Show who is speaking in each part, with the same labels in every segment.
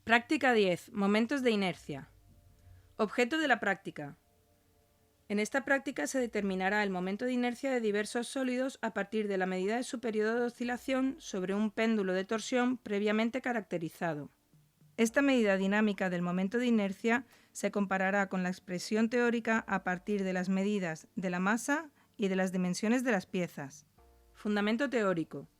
Speaker 1: Práctica 10. Momentos de inercia. Objeto de la práctica. En esta práctica se determinará el momento de inercia de diversos sólidos a partir de la medida de su periodo de oscilación sobre un péndulo de torsión previamente caracterizado. Esta medida dinámica del momento de inercia se comparará con la expresión teórica a partir de las medidas de la masa y de las dimensiones de las piezas. Fundamento teórico.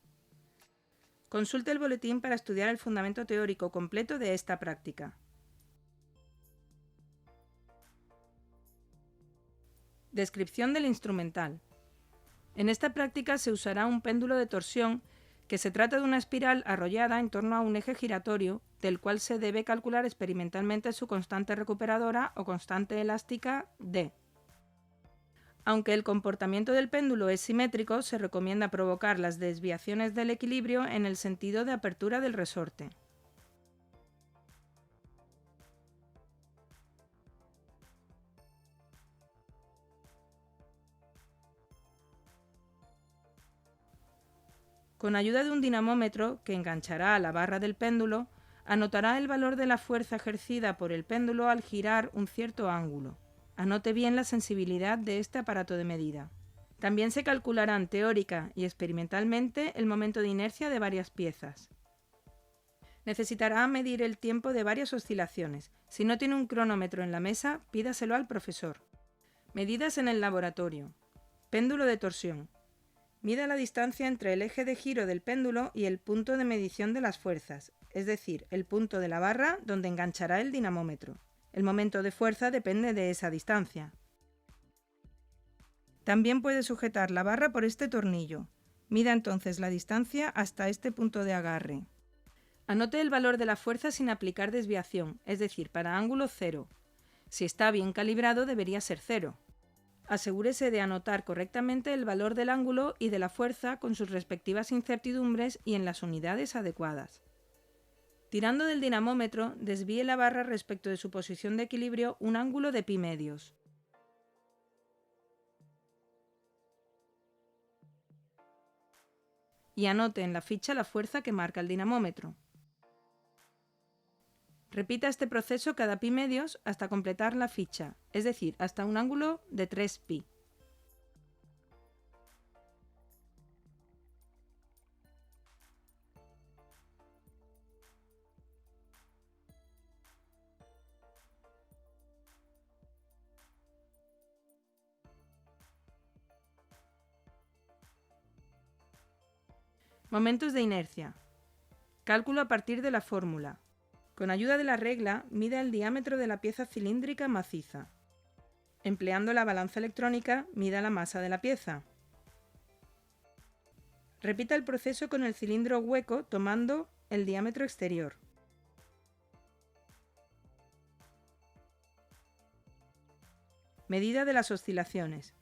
Speaker 1: Consulte el boletín para estudiar el fundamento teórico completo de esta práctica. Descripción del instrumental. En esta práctica se usará un péndulo de torsión que se trata de una espiral arrollada en torno a un eje giratorio, del cual se debe calcular experimentalmente su constante recuperadora o constante elástica D. Aunque el comportamiento del péndulo es simétrico, se recomienda provocar las desviaciones del equilibrio en el sentido de apertura del resorte. Con ayuda de un dinamómetro que enganchará a la barra del péndulo, anotará el valor de la fuerza ejercida por el péndulo al girar un cierto ángulo. Anote bien la sensibilidad de este aparato de medida. También se calcularán teórica y experimentalmente el momento de inercia de varias piezas. Necesitará medir el tiempo de varias oscilaciones. Si no tiene un cronómetro en la mesa, pídaselo al profesor. Medidas en el laboratorio. Péndulo de torsión. Mida la distancia entre el eje de giro del péndulo y el punto de medición de las fuerzas, es decir, el punto de la barra donde enganchará el dinamómetro. El momento de fuerza depende de esa distancia. También puede sujetar la barra por este tornillo. Mida entonces la distancia hasta este punto de agarre. Anote el valor de la fuerza sin aplicar desviación, es decir, para ángulo 0. Si está bien calibrado debería ser 0. Asegúrese de anotar correctamente el valor del ángulo y de la fuerza con sus respectivas incertidumbres y en las unidades adecuadas. Tirando del dinamómetro, desvíe la barra respecto de su posición de equilibrio un ángulo de pi medios. Y anote en la ficha la fuerza que marca el dinamómetro. Repita este proceso cada pi medios hasta completar la ficha, es decir, hasta un ángulo de 3 pi. Momentos de inercia. Cálculo a partir de la fórmula. Con ayuda de la regla, mida el diámetro de la pieza cilíndrica maciza. Empleando la balanza electrónica, mida la masa de la pieza. Repita el proceso con el cilindro hueco tomando el diámetro exterior. Medida de las oscilaciones.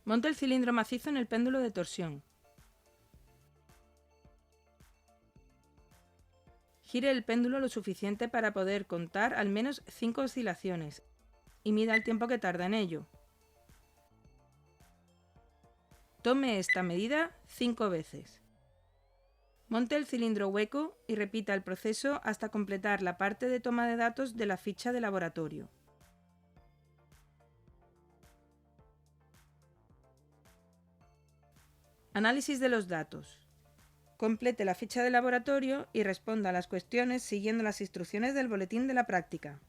Speaker 1: Monte el cilindro macizo en el péndulo de torsión. Gire el péndulo lo suficiente para poder contar al menos 5 oscilaciones y mida el tiempo que tarda en ello. Tome esta medida 5 veces. Monte el cilindro hueco y repita el proceso hasta completar la parte de toma de datos de la ficha de laboratorio. Análisis de los datos. Complete la ficha de laboratorio y responda a las cuestiones siguiendo las instrucciones del boletín de la práctica.